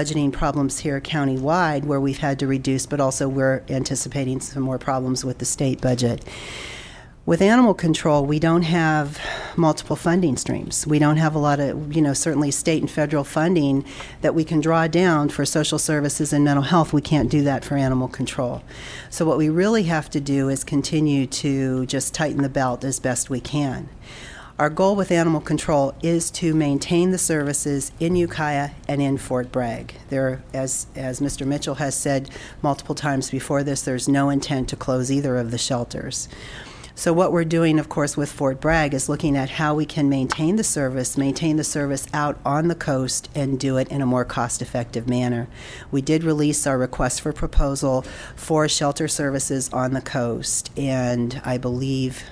budgeting problems here countywide where we've had to reduce, but also we're anticipating some more problems with the state budget. With animal control, we don't have multiple funding streams. We don't have a lot of, certainly state and federal funding that we can draw down for social services and mental health. We can't do that for animal control. So what we really have to do is continue to just tighten the belt as best we can. Our goal with animal control is to maintain the services in Ukiah and in Fort Bragg. There, as Mr. Mitchell has said multiple times before this, there's no intent to close either of the shelters. So what we're doing, of course, with Fort Bragg is looking at how we can maintain the service out on the coast and do it in a more cost-effective manner. We did release our request for proposal for shelter services on the coast, and I believe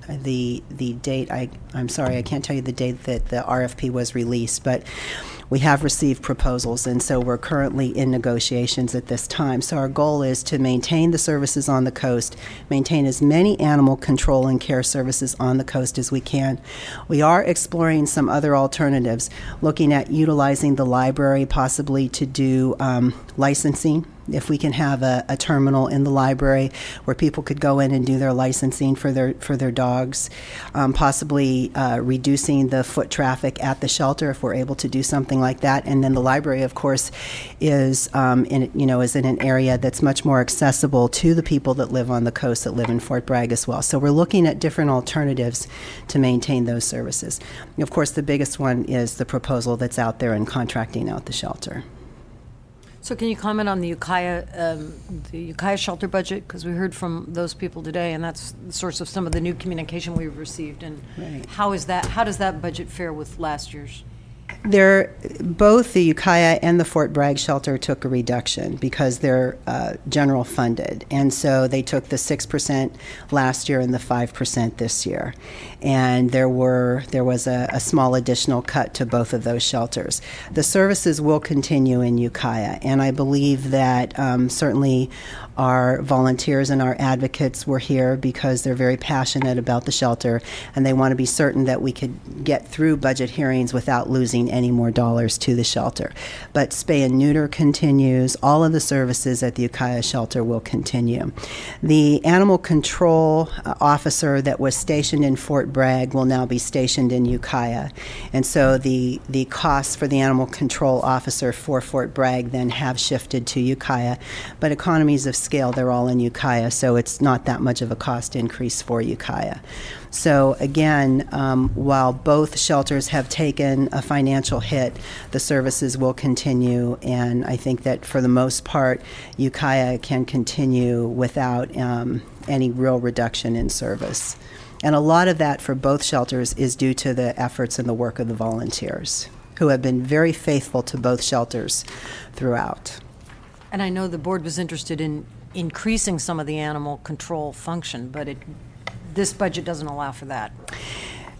the date, I'm sorry, I can't tell you the date that the RFP was released, but we have received proposals, and so we're currently in negotiations at this time. So our goal is to maintain the services on the coast, maintain as many animal control and care services on the coast as we can. We are exploring some other alternatives, looking at utilizing the library possibly to do licensing. If we can have a terminal in the library where people could go in and do their licensing for their dogs, possibly reducing the foot traffic at the shelter if we're able to do something like that. And then the library, of course, is in an area that's much more accessible to the people that live on the coast, that live in Fort Bragg as well. So we're looking at different alternatives to maintain those services. Of course, the biggest one is the proposal that's out there in contracting out the shelter. So can you comment on the Ukiah shelter budget? Because we heard from those people today, and that's the source of some of the new communication we've received. And right. How does that budget fare with last year's? Both the Ukiah and the Fort Bragg shelter took a reduction because they're general funded, and so they took the 6% last year and the 5% this year, and there was a small additional cut to both of those shelters. The services will continue in Ukiah, and I believe that certainly our volunteers and our advocates were here because they're very passionate about the shelter, and they want to be certain that we could get through budget hearings without losing any more dollars to the shelter. But spay and neuter continues. All of the services at the Ukiah shelter will continue. The animal control officer that was stationed in Fort Bragg will now be stationed in Ukiah. And so the costs for the animal control officer for Fort Bragg then have shifted to Ukiah. But economies of scale, they're all in Ukiah, so it's not that much of a cost increase for Ukiah. So again, while both shelters have taken a financial hit, the services will continue, and I think that for the most part, Ukiah can continue without any real reduction in service. And a lot of that for both shelters is due to the efforts and the work of the volunteers, who have been very faithful to both shelters throughout. And I know the board was interested in increasing some of the animal control function, but this budget doesn't allow for that.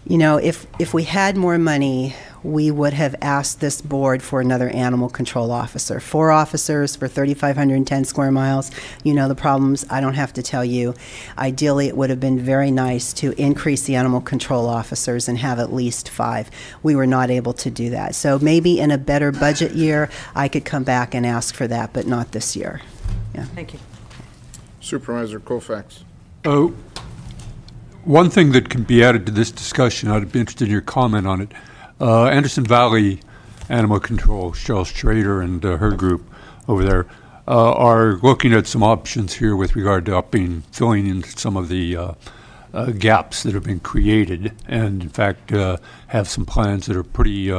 You know, if we had more money, we would have asked this board for another animal control officer. 4 officers for 3,510 square miles. You know the problems. I don't have to tell you. Ideally, it would have been very nice to increase the animal control officers and have at least 5. We were not able to do that. So maybe in a better budget year, I could come back and ask for that, but not this year. Yeah. Thank you. Supervisor Colfax. One thing that can be added to this discussion, I'd be interested in your comment on it. Anderson Valley Animal Control, Cheryl Schrader and her group over there are looking at some options here with regard to filling in some of the gaps that have been created, and in fact have some plans that are pretty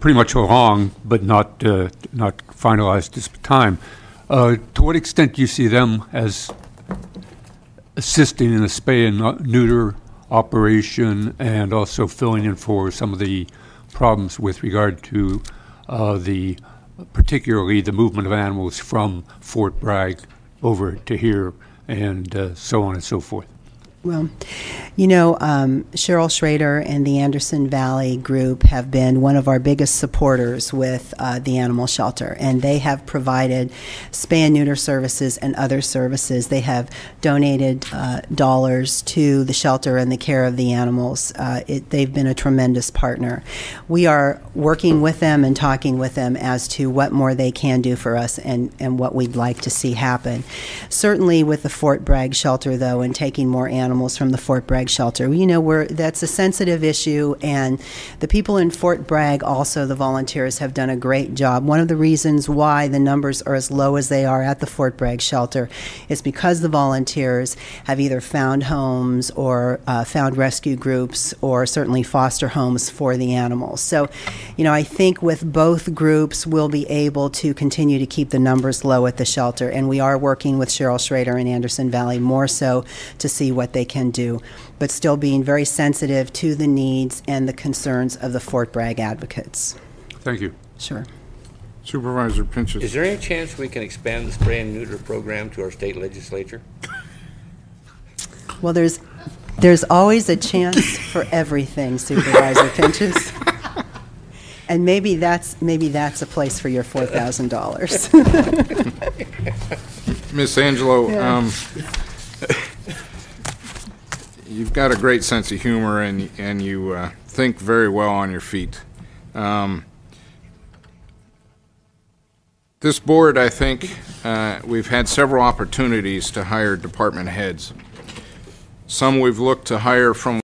much along, but not finalized at this time. To what extent do you see them as assisting in the spay and neuter operation, and also filling in for some of the problems with regard to particularly the movement of animals from Fort Bragg over to here, and so on and so forth? Well, you know, Cheryl Schrader and the Anderson Valley Group have been one of our biggest supporters with the animal shelter, and they have provided spay and neuter services and other services. They have donated dollars to the shelter and the care of the animals. They've been a tremendous partner. We are working with them and talking with them as to what more they can do for us and what we'd like to see happen. Certainly with the Fort Bragg shelter, though, and taking more animals from the Fort Bragg shelter. You know, that's a sensitive issue, and the people in Fort Bragg, also the volunteers, have done a great job. One of the reasons why the numbers are as low as they are at the Fort Bragg shelter is because the volunteers have either found homes or found rescue groups or certainly foster homes for the animals. So, you know, I think with both groups, we'll be able to continue to keep the numbers low at the shelter, and we are working with Cheryl Schrader in Anderson Valley more so to see what they can do, but still being very sensitive to the needs and the concerns of the Fort Bragg advocates. Thank you. Sure. Supervisor Pinches. Is there any chance we can expand the spray and neuter program to our state legislature? Well, there's always a chance for everything, Supervisor Pinches. And maybe that's a place for your $4,000. Miss Angelo, Yeah. You've got a great sense of humor, and you think very well on your feet. This board, I think, we've had several opportunities to hire department heads. Some we've looked to hire from